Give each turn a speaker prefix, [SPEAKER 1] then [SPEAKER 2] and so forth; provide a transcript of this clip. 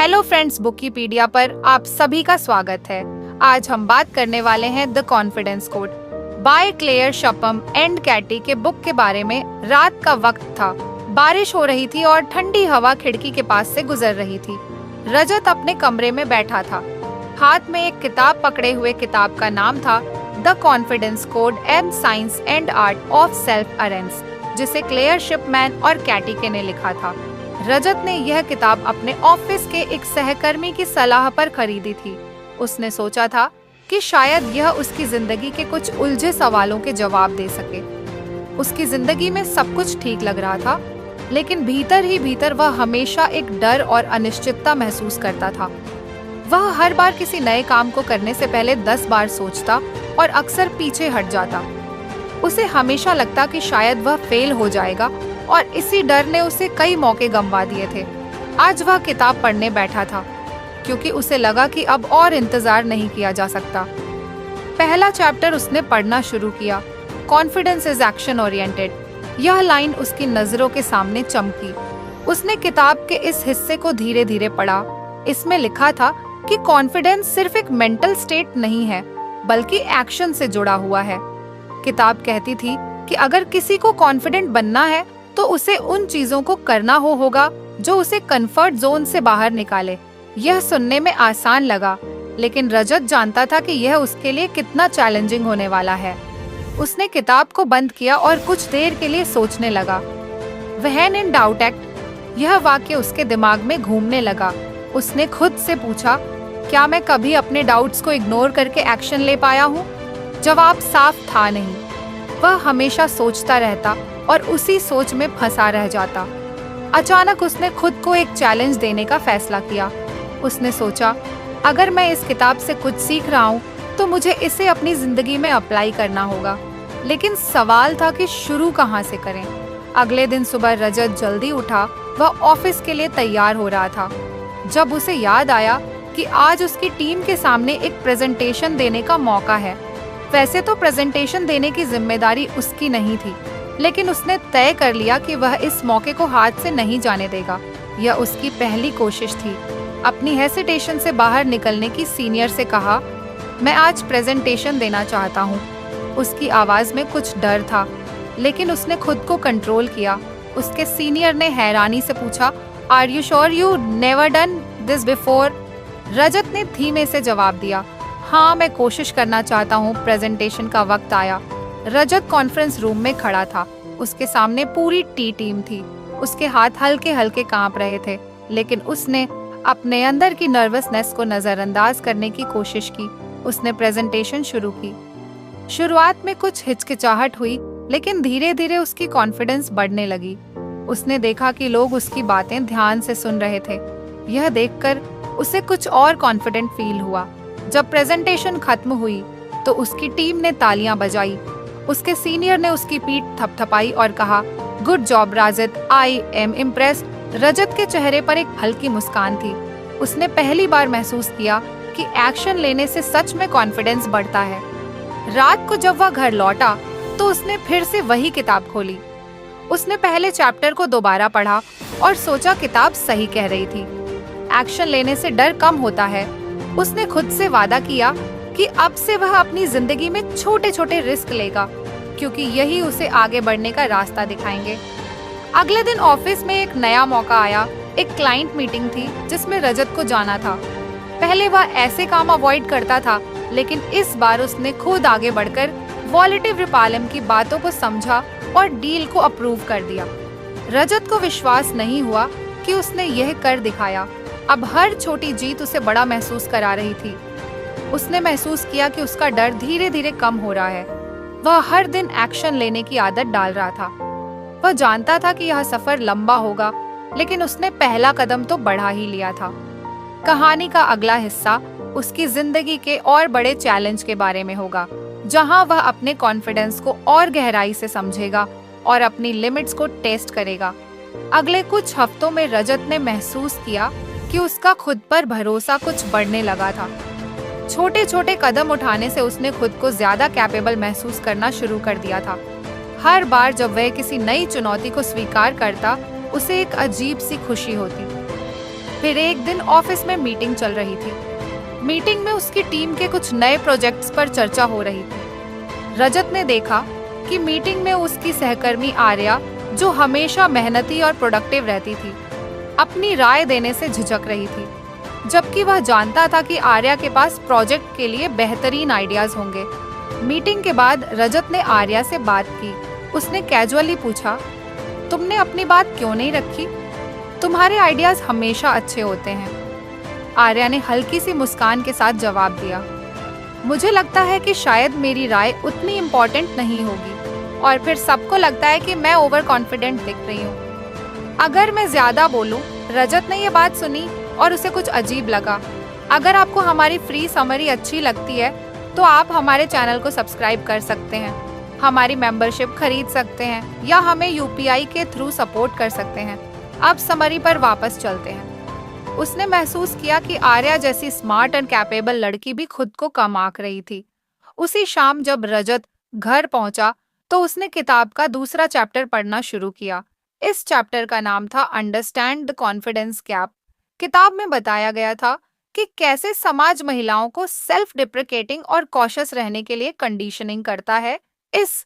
[SPEAKER 1] Hello friends, बुकीपीडिया पर आप सभी का स्वागत है। आज हम बात करने वाले हैं the confidence code by Claire Shipman and Katty के बुक के बारे में। रात का वक्त था, बारिश हो रही थी और ठंडी हवा खिड़की के पास से गुजर रही थी। रजत अपने कमरे में बैठा था, हाथ में एक किताब पकड़े हुए। किताब का नाम था the confidence code and science and art of self assurance, जिसे क्लेयर शिपमैन और कैटी ने लिखा था। रजत ने यह किताब अपने ऑफिस के एक सहकर्मी की सलाह पर खरीदी थी। उसने सोचा था कि शायद यह उसकी जिंदगी के कुछ उलझे सवालों के जवाब दे सके। उसकी जिंदगी में सब कुछ ठीक लग रहा था, लेकिन भीतर ही भीतर वह हमेशा एक डर और अनिश्चितता महसूस करता था। वह हर बार किसी नए काम को करने से पहले 10 बार सोचता और अक्सर पीछे हट जाता। उसे हमेशा लगता कि शायद वह फेल हो जाएगा और इसी डर ने उसे कई मौके गंवा दिए थे। आज वह किताब पढ़ने बैठा था क्योंकि उसे लगा कि अब और इंतजार नहीं किया जा सकता। पहला चैप्टर उसने पढ़ना शुरू किया, कॉन्फिडेंस इज एक्शन ओरिएंटेड। यह लाइन उसकी नजरों के सामने चमकी। उसने किताब के इस हिस्से को धीरे धीरे पढ़ा। इसमें लिखा था कि कॉन्फिडेंस सिर्फ एक मेंटल स्टेट नहीं है, बल्कि एक्शन से जुड़ा हुआ है। किताब कहती थी कि अगर किसी को कॉन्फिडेंट बनना है तो उसे उन चीजों को करना होगा जो उसे कंफर्ट जोन से बाहर निकाले। यह सुनने में आसान लगा, लेकिन रजत जानता था कि यह उसके लिए कितना चैलेंजिंग होने वाला है। उसने किताब को बंद किया और कुछ देर के लिए सोचने लगा। व्हेन इन डाउट एक्ट, यह वाक्य उसके दिमाग में घूमने लगा। उसने खुद से पूछा, क्या मैं कभी अपने डाउट्स को इग्नोर करके एक्शन ले पाया हूँ? जवाब साफ था नहीं। वह हमेशा सोचता रहता और उसी सोच में फंसा रह जाता। अचानक उसने खुद को एक चैलेंज देने का फैसला किया। उसने सोचा, अगर मैं इस किताब से कुछ सीख रहा हूँ तो मुझे इसे अपनी जिंदगी में अप्लाई करना होगा। लेकिन सवाल था कि शुरू कहाँ से करें। अगले दिन सुबह रजत जल्दी उठा। वह ऑफिस के लिए तैयार हो रहा था जब उसे याद आया कि आज उसकी टीम के सामने एक प्रेजेंटेशन देने का मौका है। वैसे तो प्रेजेंटेशन देने की जिम्मेदारी उसकी नहीं थी, लेकिन उसने तय कर लिया कि वह इस मौके को हाथ से नहीं जाने देगा। यह उसकी पहली कोशिश थी। अपनी हेसिटेशन से बाहर निकलने की सीनियर से कहा, मैं आज प्रेजेंटेशन देना चाहता हूँ। उसकी आवाज में कुछ डर था, लेकिन उसने खुद को कंट्रोल किया। उसके सीनियर ने हैरानी से पूछा, are you sure you never done this before? Rajat ने धीमे से जवाब दिया, हाँ, मैं कोशिश करना चाहता हूँ। प्रेजेंटेशन का वक्त आया। रजत कॉन्फ्रेंस रूम में खड़ा था। उसके सामने पूरी टीम थी। उसके हाथ हल्के हल्के कांप रहे थे, लेकिन उसने अपने अंदर की नर्वसनेस को नजरअंदाज करने की कोशिश की। उसने प्रेजेंटेशन शुरू की। शुरुआत में कुछ हिचकिचाहट हुई, लेकिन धीरे धीरे उसकी कॉन्फिडेंस बढ़ने लगी। उसने देखा कि लोग उसकी बातें ध्यान से सुन रहे थे। यह देखकर उसे कुछ और कॉन्फिडेंट फील हुआ। जब प्रेजेंटेशन खत्म हुई तो उसकी टीम ने तालियां बजाई। उसके सीनियर ने उसकी पीठ थपथपाई और कहा, good job Rajat, I am impressed. Rajat के चेहरे पर एक हल्की मुस्कान थी। उसने पहली बार महसूस किया कि एक्शन लेने से सच में कॉन्फिडेंस बढ़ता है। रात को जब वह घर लौटा तो उसने फिर से वही किताब खोली। उसने पहले चैप्टर को दोबारा पढ़ा और सोचा किताब सही कह रही थी। एक्शन लेने से डर कम होता है। उसने खुद से वादा किया कि अब से वह अपनी जिंदगी में छोटे छोटे रिस्क लेगा, क्योंकि यही उसे आगे बढ़ने का रास्ता दिखाएंगे। अगले दिन ऑफिस में एक नया मौका आया। एक क्लाइंट मीटिंग थी जिसमें रजत को जाना था। पहले वह ऐसे काम अवॉइड करता था, लेकिन इस बार उसने खुद आगे बढ़कर वॉलेटिव रिपालम की बातों को समझा और डील को अप्रूव कर दिया। रजत को विश्वास नहीं हुआ कि उसने यह कर दिखाया। अब हर छोटी जीत उसे बड़ा महसूस करा रही थी। उसने महसूस किया कि उसका डर धीरे धीरे कम हो रहा है। वह हर दिन एक्शन लेने की आदत डाल रहा था। वह जानता था कि यह सफर लंबा होगा, लेकिन उसने पहला कदम तो बढ़ा ही लिया था। कहानी का अगला हिस्सा उसकी जिंदगी के और बड़े चैलेंज के बारे में होगा, जहां वह अपने कॉन्फिडेंस को और गहराई से समझेगा और अपनी लिमिट्स को टेस्ट करेगा। अगले कुछ हफ्तों में रजत ने महसूस किया कि उसका खुद पर भरोसा कुछ बढ़ने लगा था। छोटे छोटे कदम उठाने से उसने खुद को ज्यादा कैपेबल महसूस करना शुरू कर दिया था। हर बार जब वह किसी नई चुनौती को स्वीकार करता, उसे एक अजीब सी खुशी होती। फिर एक दिन ऑफिस में मीटिंग चल रही थी। मीटिंग में उसकी टीम के कुछ नए प्रोजेक्ट्स पर चर्चा हो रही थी। रजत ने देखा कि मीटिंग में उसकी सहकर्मी आर्या, जो हमेशा मेहनती और प्रोडक्टिव रहती थी, अपनी राय देने से झिझक रही थी, जबकि वह जानता था कि आर्या के पास प्रोजेक्ट के लिए बेहतरीन आइडियाज होंगे। मीटिंग के बाद रजत ने आर्या से बात की। उसने कैजुअली पूछा, तुमने अपनी बात क्यों नहीं रखी? तुम्हारे आइडियाज हमेशा अच्छे होते हैं। आर्या ने हल्की सी मुस्कान के साथ जवाब दिया, मुझे लगता है कि शायद मेरी राय उतनी इम्पोर्टेंट नहीं होगी और फिर सबको लगता है कि मैं ओवर कॉन्फिडेंट दिख रही हूँ। अगर मैं ज्यादा बोलूं। रजत ने ये बात सुनी और उसे कुछ अजीब लगा। अगर आपको हमारी फ्री समरी अच्छी लगती है तो आप हमारे चैनल को सब्सक्राइब कर सकते हैं, हमारी मेंबरशिप खरीद सकते हैं या हमें यूपीआई के थ्रू सपोर्ट कर सकते हैं। अब समरी पर वापस चलते हैं। उसने महसूस किया कि आर्या जैसी स्मार्ट एंड कैपेबल लड़की भी खुद को कम आंक रही थी। उसी शाम जब रजत घर पहुंचा तो उसने किताब का दूसरा चैप्टर पढ़ना शुरू किया। इस चैप्टर का नाम था अंडरस्टैंड द कॉन्फिडेंस गैप। किताब में बताया गया था कि कैसे समाज महिलाओं को सेल्फ डिप्रिकेटिंग और कॉशियस रहने के लिए कंडीशनिंग करता है। इस